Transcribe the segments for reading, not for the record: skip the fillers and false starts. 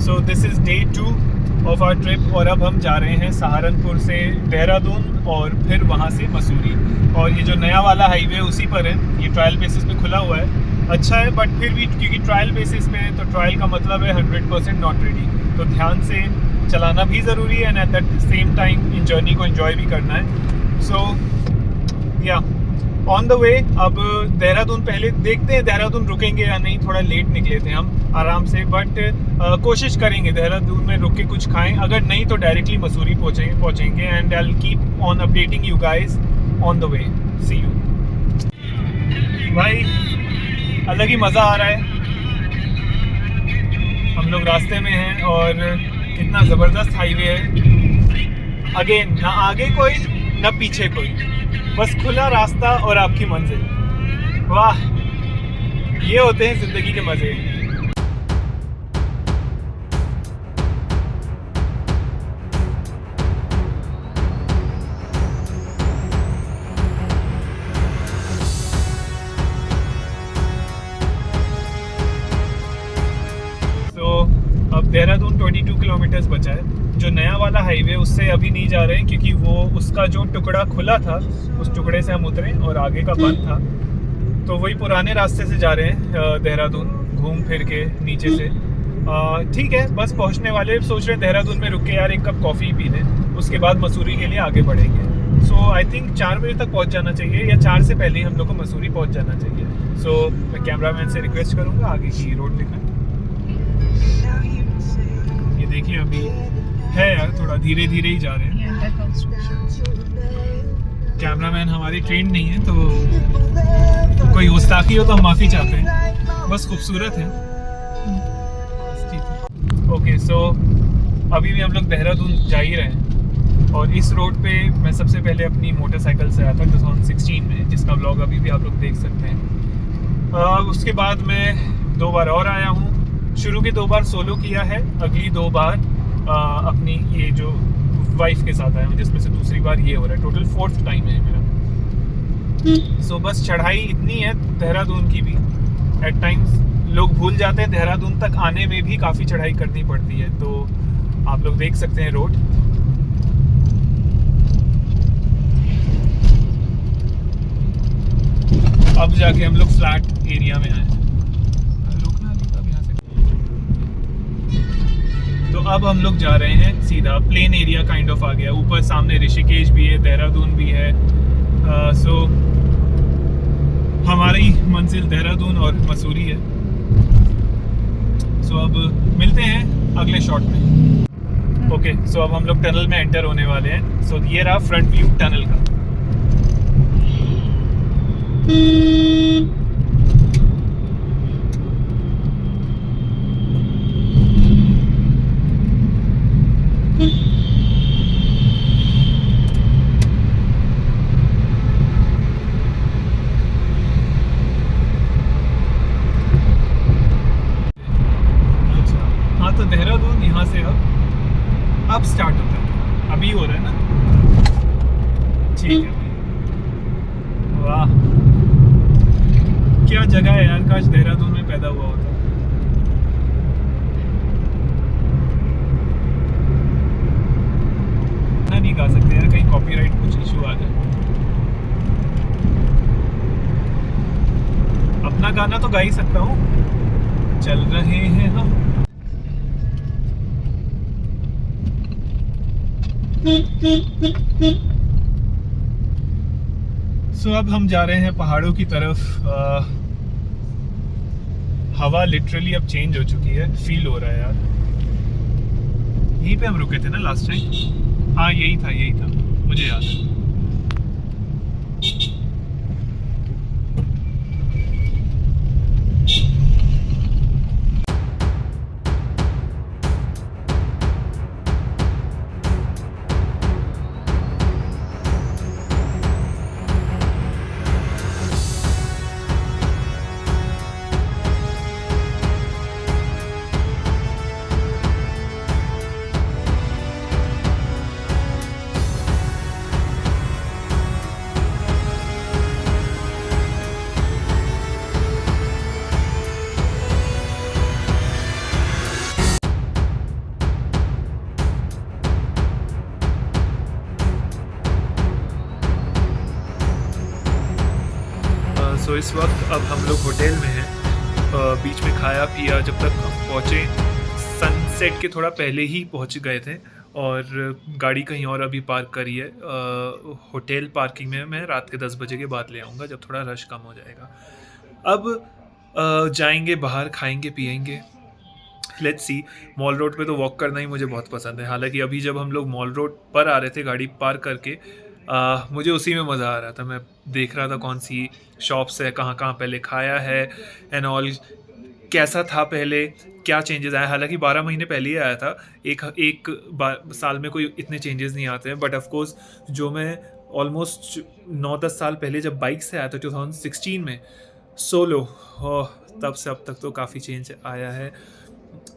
So this is day 2 of our trip और अब हम जा रहे हैं सहारनपुर से देहरादून और फिर वहाँ से मसूरी। और ये जो नया वाला हाईवे उसी पर है, ये ट्रायल बेसिस पे खुला हुआ है। अच्छा है, बट फिर भी क्योंकि ट्रायल बेसिस पे है तो ट्रायल का मतलब है 100% नॉट रेडी, तो ध्यान से चलाना भी ज़रूरी है and at the same time in journey को एंजॉय भी करना है। सो या ऑन द वे अब देहरादून पहले देखते हैं देहरादून रुकेंगे या नहीं, थोड़ा लेट निकले थे हम आराम से, बट कोशिश करेंगे देहरादून में रुक के कुछ खाएं, अगर नहीं तो डायरेक्टली मसूरी पहुँचेंगे and I will keep on updating you guys on the way. See you भाई, अलग ही मज़ा आ रहा है। हम लोग रास्ते में हैं और इतना ज़बरदस्त हाईवे है, अगेन ना आगे कोई ना पीछे कोई, बस खुला रास्ता और आपकी मंजिल। वाह, ये होते हैं ज़िंदगी के मज़े। अब देहरादून 22 किलोमीटर्स बचा है। जो नया वाला हाईवे उससे अभी नहीं जा रहे हैं क्योंकि वो उसका जो टुकड़ा खुला था उस टुकड़े से हम उतरे और आगे का बंद था, तो वही पुराने रास्ते से जा रहे हैं देहरादून घूम फिर के नीचे से। ठीक है, बस पहुंचने वाले, सोच रहे हैं देहरादून में रुक के यार एक कप कॉफ़ी पी लें, उसके बाद मसूरी के लिए आगे बढ़ेंगे। सो आई थिंक 4 बजे तक पहुंच जाना चाहिए या 4 से पहले ही हम लोग को मसूरी पहुंच जाना चाहिए। सो मैं कैमरामैन से रिक्वेस्ट करूँगा आगे की रोड दिखाएं। ये देखिए अभी है यार, थोड़ा धीरे धीरे ही जा रहे हैं। कैमरामैन हमारी ट्रेंड नहीं है तो कोई गुस्ताखी हो तो हम माफ़ी चाहते हैं, बस खूबसूरत है। ओके, सो अभी भी हम लोग देहरादून जा ही रहे हैं और इस रोड पे मैं सबसे पहले अपनी मोटरसाइकिल से आया था 2016 में, जिसका व्लॉग अभी भी आप लोग देख सकते हैं। उसके बाद मैं 2 बार और आया हूँ। शुरू के 2 बार सोलो किया है, अगली 2 बार अपनी ये जो वाइफ के साथ आया हूँ, जिसमें से दूसरी बार ये हो रहा है। टोटल 4th टाइम है मेरा। सो बस चढ़ाई इतनी है देहरादून की भी, एट टाइम्स लोग भूल जाते हैं देहरादून तक आने में भी काफ़ी चढ़ाई करनी पड़ती है, तो आप लोग देख सकते हैं रोड। अब जाके हम लोग फ्लैट एरिया में आए। तो अब हम लोग जा रहे हैं सीधा प्लेन एरिया काइंड ऑफ आ गया, ऊपर सामने ऋषिकेश भी है, देहरादून भी है। सो हमारी मंजिल देहरादून और मसूरी है। सो अब मिलते हैं अगले शॉट में। ओके, सो अब हम लोग टनल में एंटर होने वाले हैं। सो ये रहा फ्रंट व्यू टनल का। तो देहरादून यहाँ से अब स्टार्ट होता है, अभी हो रहा है ना। ठीक है, वाह क्या जगह है यार, काश देहरादून में पैदा हुआ होता। ना नहीं गा सकते यार, कहीं कॉपीराइट कुछ इशू आ जाए। अपना गाना तो गा ही सकता हूँ, चल रहे हैं हम। सो अब हम जा रहे हैं पहाड़ों की तरफ। हवा लिटरली अब चेंज हो चुकी है, फील हो रहा है यार। यहीं पे हम रुके थे ना लास्ट टाइम? हाँ यही था, मुझे याद है। इस वक्त अब हम लोग होटल में हैं, बीच में खाया पिया, जब तक हम पहुँचे सनसेट के थोड़ा पहले ही पहुँच गए थे और गाड़ी कहीं और अभी पार्क करी है होटल पार्किंग में। मैं रात के 10 बजे के बाद ले आऊँगा जब थोड़ा रश कम हो जाएगा। अब जाएंगे बाहर, खाएंगे पिएंगे, लेट्स सी। मॉल रोड पे तो वॉक करना ही मुझे बहुत पसंद है। हालांकि अभी जब हम लोग मॉल रोड पर आ रहे थे गाड़ी पार्क करके, मुझे उसी में मज़ा आ रहा था। मैं देख रहा था कौन सी शॉप्स है, कहाँ कहाँ पहले खाया है एंड ऑल, कैसा था पहले, क्या चेंजेस आए। हालांकि 12 महीने पहले ही आया था, एक साल में कोई इतने चेंजेस नहीं आते हैं। बट ऑफ कोर्स जो मैं ऑलमोस्ट 9-10 साल पहले जब बाइक से आया था 2016 में सोलो, तब से अब तक तो काफ़ी चेंज आया है।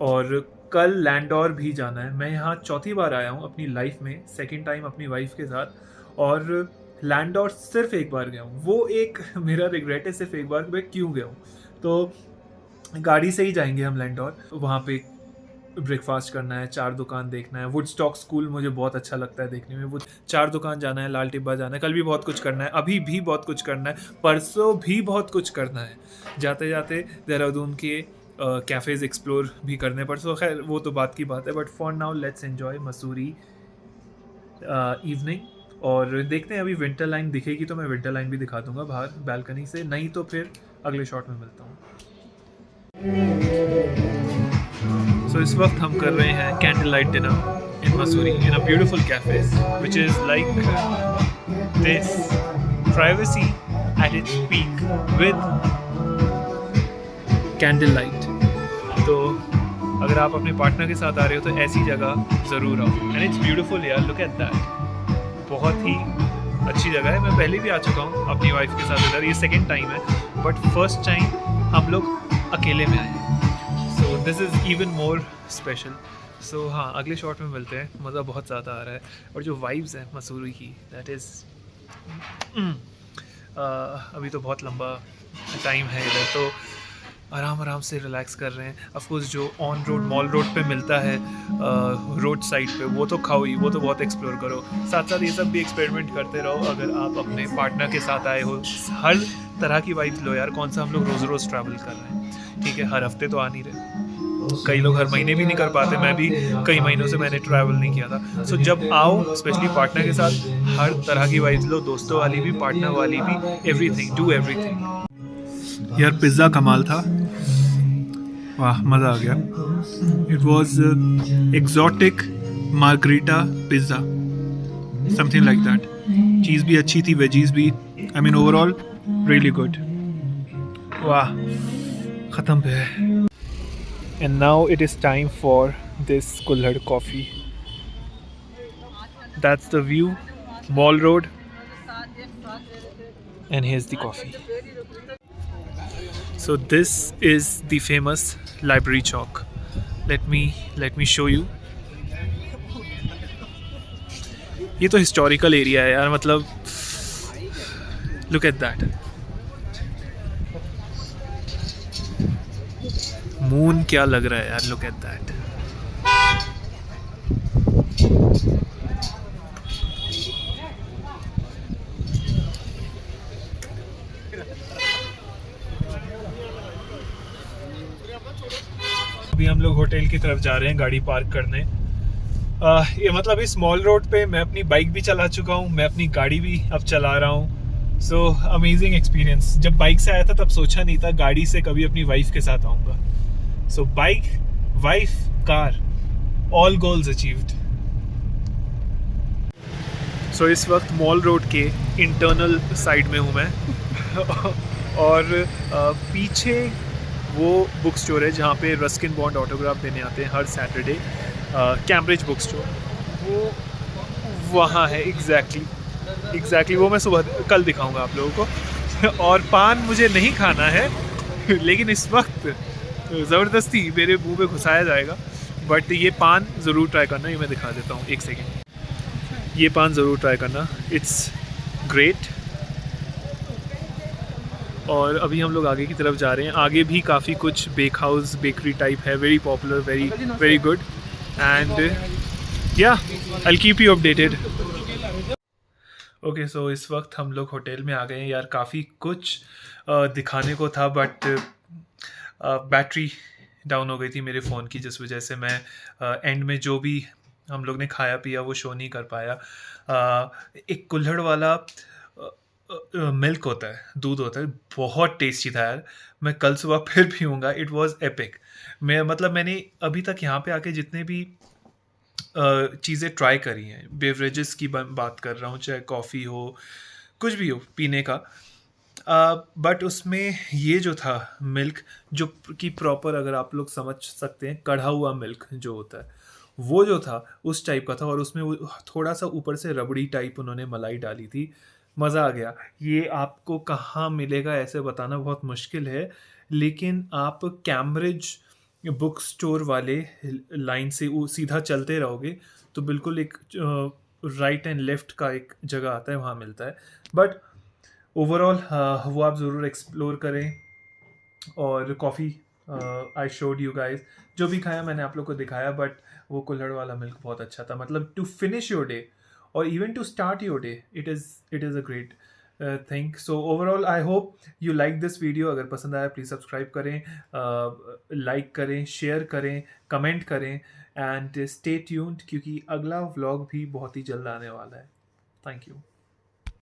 और कल लैंडोर भी जाना है। मैं यहाँ चौथी बार आया हूँ अपनी लाइफ में, सेकंड टाइम अपनी वाइफ के साथ, और लैंडोर सिर्फ एक बार गया हूँ। वो एक मेरा रिग्रेट है, सिर्फ एक बार मैं क्यों गया हूँ। तो गाड़ी से ही जाएंगे हम लैंडोर, वहाँ पे ब्रेकफास्ट करना है, 4 दुकान देखना है। वुडस्टॉक स्कूल मुझे बहुत अच्छा लगता है देखने में। वो 4 दुकान जाना है, लाल टिब्बा जाना है, कल भी बहुत कुछ करना है, अभी भी बहुत कुछ करना है, परसों भी बहुत कुछ करना है। जाते जाते देहरादून के कैफ़ेज़ एक्सप्लोर भी करने पर, सो खैर वो तो बात की बात है। But for now let's enjoy Mussoorie evening. और देखते हैं, अभी विंटर लाइन दिखेगी तो मैं विंटर लाइन भी दिखा दूंगा बाहर बैल्कनी से, नहीं तो फिर अगले शॉट में मिलता हूँ। सो इस वक्त हम कर रहे हैं candle light dinner in Mussoorie in a beautiful cafe which is like this, privacy at its peak with candle light. तो अगर आप अपने पार्टनर के साथ आ रहे हो तो ऐसी जगह ज़रूर आओ। एंड इट्स ब्यूटिफुल यार, लुक एट दैट। बहुत ही अच्छी जगह है। मैं पहले भी आ चुका हूँ अपनी वाइफ के साथ इधर, ये सेकेंड टाइम है, बट फर्स्ट टाइम हम लोग अकेले में आए, so this is even more special. So हाँ, अगले शॉट में मिलते हैं। मज़ा बहुत ज़्यादा आ रहा है और जो वाइब्स हैं मसूरी की, दैट इज़ अभी तो बहुत लंबा टाइम है इधर, तो आराम आराम से रिलैक्स कर रहे हैं। ऑफ कोर्स जो ऑन रोड मॉल रोड पे मिलता है रोड साइड पे, वो तो खाओ ही, वो तो बहुत एक्सप्लोर करो। साथ साथ ये सब भी एक्सपेरिमेंट करते रहो। अगर आप अपने पार्टनर के साथ आए हो, हर तरह की वाइब्स लो यार। कौन सा हम लोग रोज़ रोज़ ट्रैवल कर रहे हैं, ठीक है, हर हफ्ते तो आ नहीं रहे, कई लोग हर महीने भी नहीं कर पाते। मैं भी कई महीनों से मैंने ट्रैवल नहीं किया था। सो जब आओ स्पेशली पार्टनर के साथ, हर तरह की वाइब्स लो, दोस्तों वाली भी, पार्टनर वाली भी, एवरीथिंग, डू एवरीथिंग। यार पिज़्ज़ा कमाल था, वाह मज़ा आ गया। It was exotic margherita pizza, something like that. Cheese भी अच्छी थी, वेजीज भी, I mean overall really good. वाह, ख़त्म पे है। And now it is time for this kulhad coffee. That's the view, mall road, and here's the coffee. So this is the famous library chalk. Let me show you. ये तो historical area है यार, मतलब look at that. Moon क्या लग रहा है यार, look at that. अभी हम लोग होटल की तरफ जा रहे हैं गाड़ी पार्क करने। ये मतलब इस मॉल रोड पे मैं अपनी बाइक भी चला चुका हूँ, मैं अपनी गाड़ी भी अब चला रहा हूँ। So amazing experience. जब बाइक से आया था तब सोचा नहीं था गाड़ी से कभी अपनी वाइफ के साथ आऊँगा। So bike, wife, car, all goals achieved. So इस वक्त मॉल रोड के इंटरनल साइड में हूँ मैं और पीछे वो बुक स्टोर है जहाँ पे रस्किन बॉन्ड ऑटोग्राफ देने आते हैं हर सैटरडे, कैम्ब्रिज बुक स्टोर, वो वहाँ है एग्जैक्टली वो मैं सुबह कल दिखाऊंगा आप लोगों को। और पान मुझे नहीं खाना है लेकिन इस वक्त ज़बरदस्ती मेरे मुंह पे घुसाया जाएगा, बट ये पान ज़रूर ट्राई करना। ये मैं दिखा देता हूँ, एक सेकेंड। ये पान ज़रूर ट्राई करना, इट्स ग्रेट। और अभी हम लोग आगे की तरफ जा रहे हैं। आगे भी काफ़ी कुछ बेक हाउस, बेकरी टाइप है, very popular, very good, and yeah I will keep you updated. Okay, so इस वक्त हम लोग होटल में आ गए हैं यार। काफ़ी कुछ दिखाने को था, बट बैटरी डाउन हो गई थी मेरे फ़ोन की, जिस वजह से मैं एंड में जो भी हम लोग ने खाया पिया वो शो नहीं कर पाया। एक कुल्हड़ वाला मिल्क होता है, दूध होता है, बहुत टेस्टी था यार। मैं कल सुबह फिर पीऊँगा, इट वाज़ एपिक। मैं मतलब मैंने अभी तक यहाँ पे आके जितने भी चीज़ें ट्राई करी हैं, बेवरेजेस की बात कर रहा हूँ, चाहे कॉफ़ी हो, कुछ भी हो पीने का, बट उसमें ये जो था मिल्क, जो कि प्रॉपर अगर आप लोग समझ सकते हैं, कढ़ा हुआ मिल्क जो होता है, वो जो था उस टाइप का था, और उसमें वो थोड़ा सा ऊपर से रबड़ी टाइप उन्होंने मलाई डाली थी। मज़ा आ गया। ये आपको कहाँ मिलेगा ऐसे बताना बहुत मुश्किल है, लेकिन आप कैम्ब्रिज बुक स्टोर वाले लाइन से वो सीधा चलते रहोगे तो बिल्कुल एक राइट एंड लेफ्ट का एक जगह आता है, वहाँ मिलता है। बट ओवरऑल वो आप ज़रूर एक्सप्लोर करें। और coffee, I showed you guys, जो भी खाया मैंने आप लोग को दिखाया, बट वो कुल्हड़ वाला मिल्क बहुत अच्छा था। मतलब टू फिनिश योर डे और even to start your day, it is a great thing. So overall I hope you like this video. अगर पसंद आया प्लीज़ सब्सक्राइब करें, लाइक करें, शेयर करें, कमेंट करें, एंड स्टे ट्यून्ड, क्योंकि अगला व्लॉग भी बहुत ही जल्द आने वाला है। Thank you.